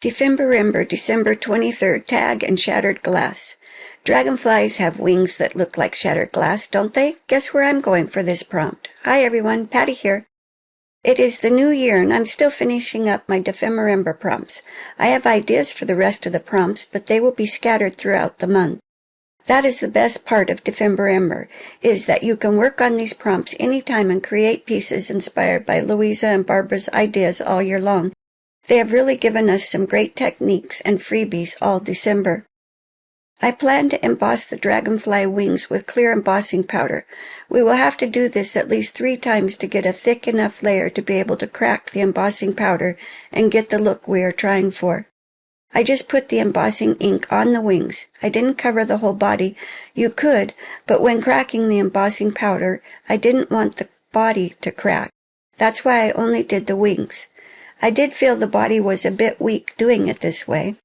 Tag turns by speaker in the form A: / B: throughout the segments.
A: Dephemerember, December 23rd, tag and shattered glass. Dragonflies have wings that look like shattered glass, don't they? Guess where I'm going for this prompt. Hi everyone, Patty here. It is the new year and I'm still finishing up my Dephemerember prompts. I have ideas for the rest of the prompts, but they will be scattered throughout the month. That is the best part of Dephemerember, is that you can work on these prompts anytime and create pieces inspired by Louisa and Barbara's ideas all year long. They have really given us some great techniques and freebies all December. I plan to emboss the dragonfly wings with clear embossing powder. We will have to do this at least 3 times to get a thick enough layer to be able to crack the embossing powder and get the look we are trying for. I just put the embossing ink on the wings. I didn't cover the whole body. You could, but when cracking the embossing powder, I didn't want the body to crack. That's why I only did the wings. I did feel the body was a bit weak doing it this way.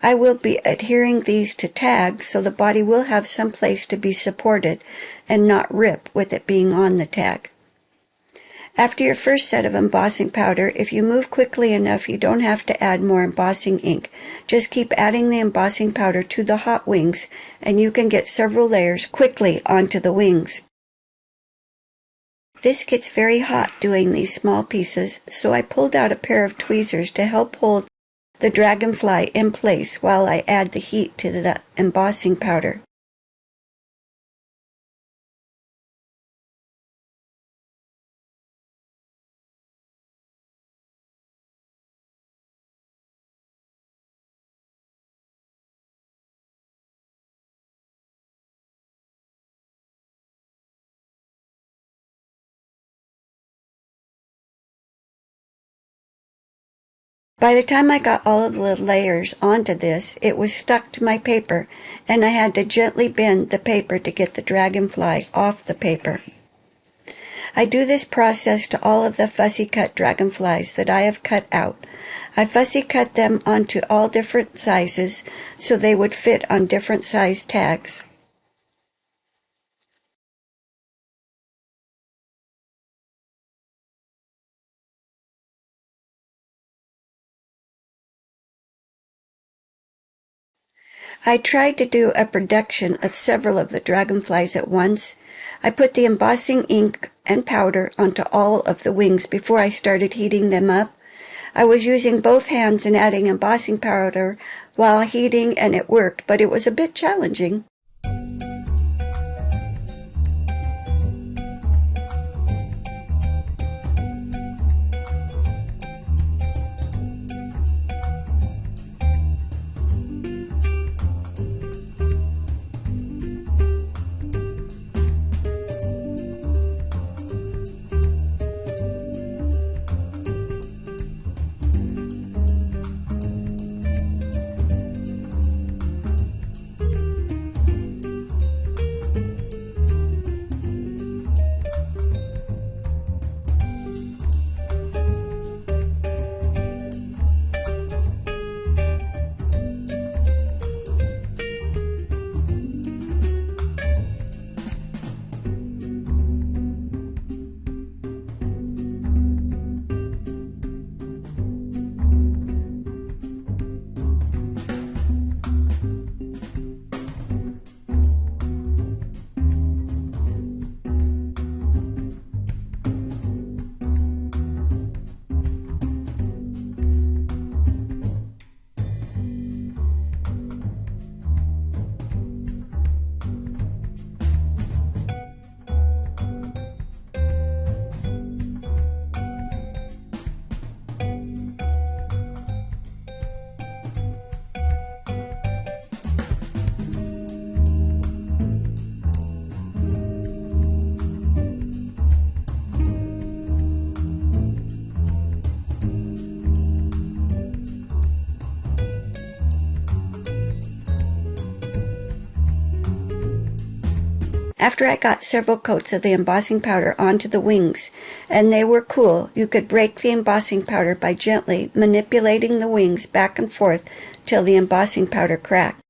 A: I will be adhering these to tags so the body will have some place to be supported and not rip with it being on the tag. After your first set of embossing powder, if you move quickly enough, you don't have to add more embossing ink. Just keep adding the embossing powder to the hot wings and you can get several layers quickly onto the wings. This gets very hot doing these small pieces, so I pulled out a pair of tweezers to help hold the dragonfly in place while I add the heat to the embossing powder. By the time I got all of the layers onto this, it was stuck to my paper, and I had to gently bend the paper to get the dragonfly off the paper. I do this process to all of the fussy cut dragonflies that I have cut out. I fussy cut them onto all different sizes so they would fit on different size tags. I tried to do a production of several of the dragonflies at once. I put the embossing ink and powder onto all of the wings before I started heating them up. I was using both hands and adding embossing powder while heating, and it worked, but it was a bit challenging. After I got several coats of the embossing powder onto the wings, and they were cool, you could break the embossing powder by gently manipulating the wings back and forth till the embossing powder cracked.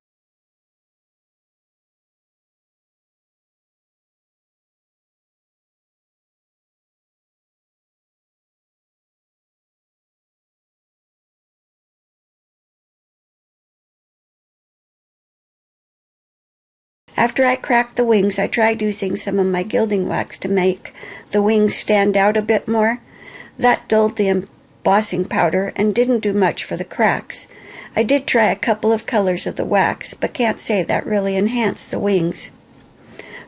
A: After I cracked the wings, I tried using some of my gilding wax to make the wings stand out a bit more. That dulled the embossing powder and didn't do much for the cracks. I did try a couple of colors of the wax, but can't say that really enhanced the wings.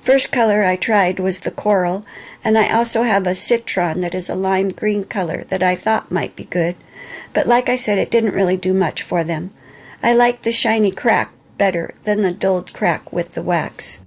A: First color I tried was the coral, and I also have a citron that is a lime green color that I thought might be good, but like I said, it didn't really do much for them. I like the shiny crack better than the dulled crack with the wax.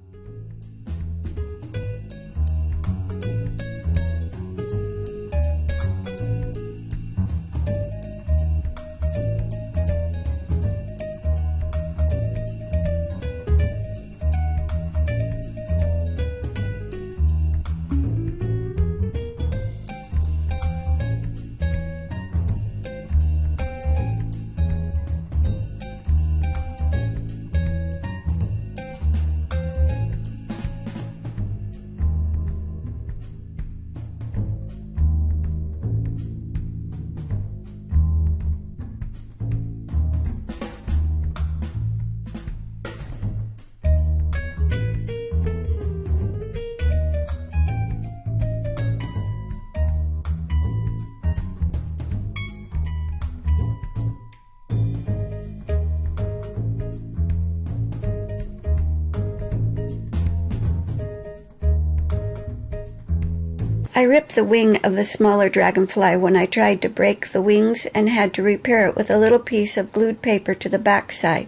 A: I ripped the wing of the smaller dragonfly when I tried to break the wings and had to repair it with a little piece of glued paper to the back side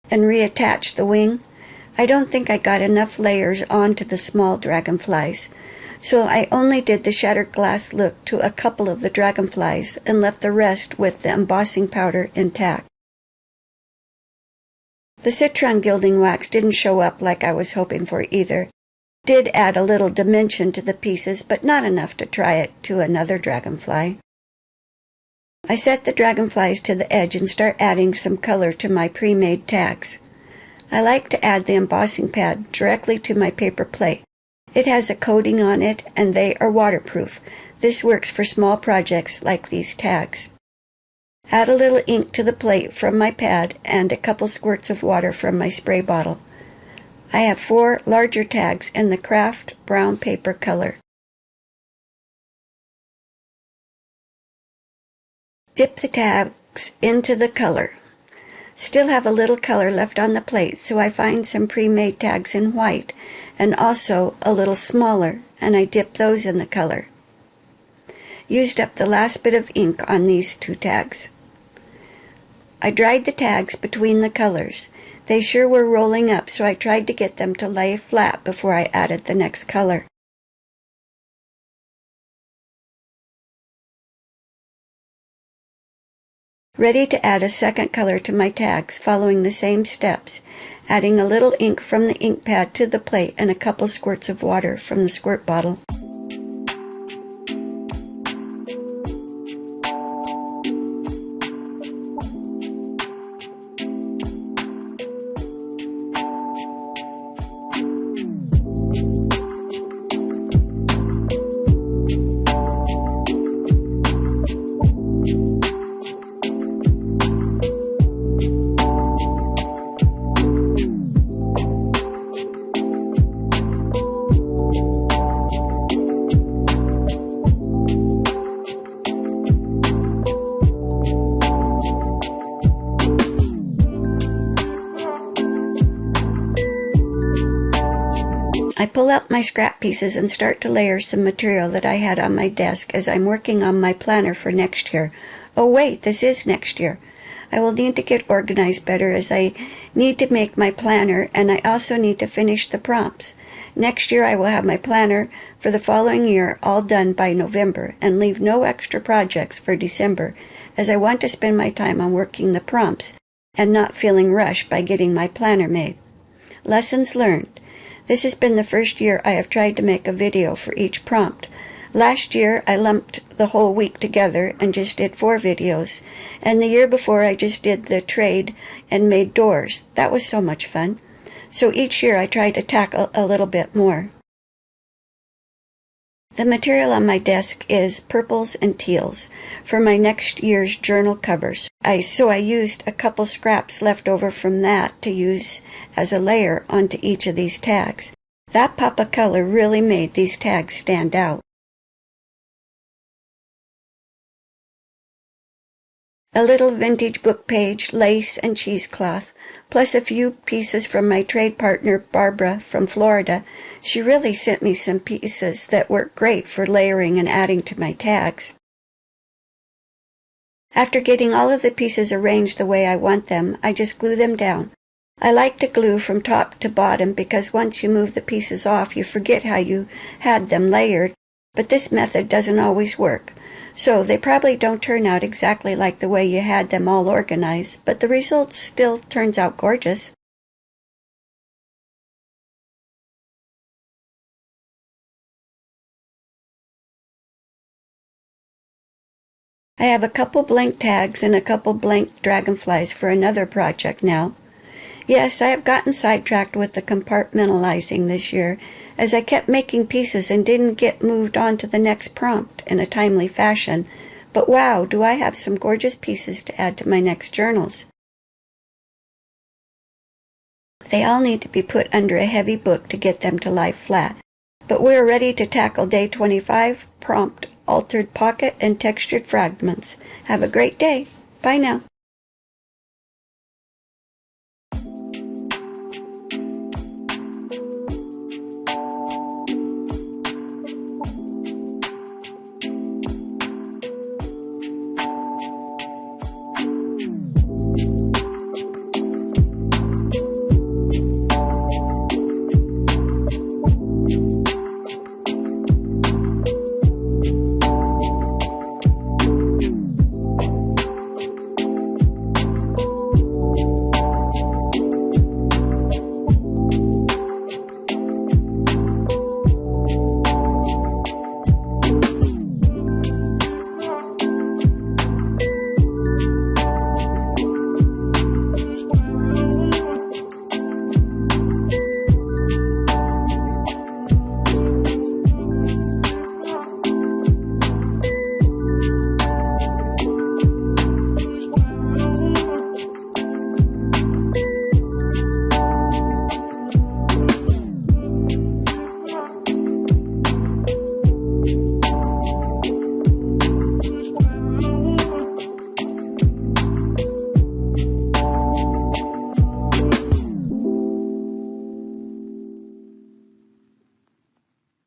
A: and reattach the wing. I don't think I got enough layers onto the small dragonflies, so I only did the shattered glass look to a couple of the dragonflies and left the rest with the embossing powder intact. The citron gilding wax didn't show up like I was hoping for either. Did add a little dimension to the pieces, but not enough to try it to another dragonfly. I set the dragonflies to the edge and start adding some color to my pre-made tags. I like to add the embossing pad directly to my paper plate. It has a coating on it and they are waterproof. This works for small projects like these tags. Add a little ink to the plate from my pad and a couple squirts of water from my spray bottle. I have 4 larger tags in the craft brown paper color. Dip the tags into the color. Still have a little color left on the plate, so I find some pre-made tags in white and also a little smaller, and I dip those in the color. Used up the last bit of ink on these 2 tags. I dried the tags between the colors. They sure were rolling up, so I tried to get them to lay flat before I added the next color. Ready to add a second color to my tags, following the same steps, adding a little ink from the ink pad to the plate and a couple squirts of water from the squirt bottle. I pull out my scrap pieces and start to layer some material that I had on my desk as I'm working on my planner for next year. Oh wait, this is next year. I will need to get organized better as I need to make my planner and I also need to finish the prompts. Next year I will have my planner for the following year all done by November and leave no extra projects for December as I want to spend my time on working the prompts and not feeling rushed by getting my planner made. Lessons learned. This has been the first year I have tried to make a video for each prompt. Last year I lumped the whole week together and just did 4 videos, and the year before I just did the trade and made doors. That was so much fun. So each year I try to tackle a little bit more. The material on my desk is purples and teals for my next year's journal covers. So I used a couple scraps left over from that to use as a layer onto each of these tags. That pop of color really made these tags stand out. A little vintage book page, lace, and cheesecloth, plus a few pieces from my trade partner Barbara from Florida. She really sent me some pieces that work great for layering and adding to my tags. After getting all of the pieces arranged the way I want them, I just glue them down. I like to glue from top to bottom because once you move the pieces off, you forget how you had them layered, but this method doesn't always work. So they probably don't turn out exactly like the way you had them all organized, but the result still turns out gorgeous. I have a couple blank tags and a couple blank dragonflies for another project now. Yes, I have gotten sidetracked with the compartmentalizing this year, as I kept making pieces and didn't get moved on to the next prompt in a timely fashion. But wow, do I have some gorgeous pieces to add to my next journals. They all need to be put under a heavy book to get them to lie flat. But we're ready to tackle day 25, prompt, altered pocket, and textured fragments. Have a great day. Bye now.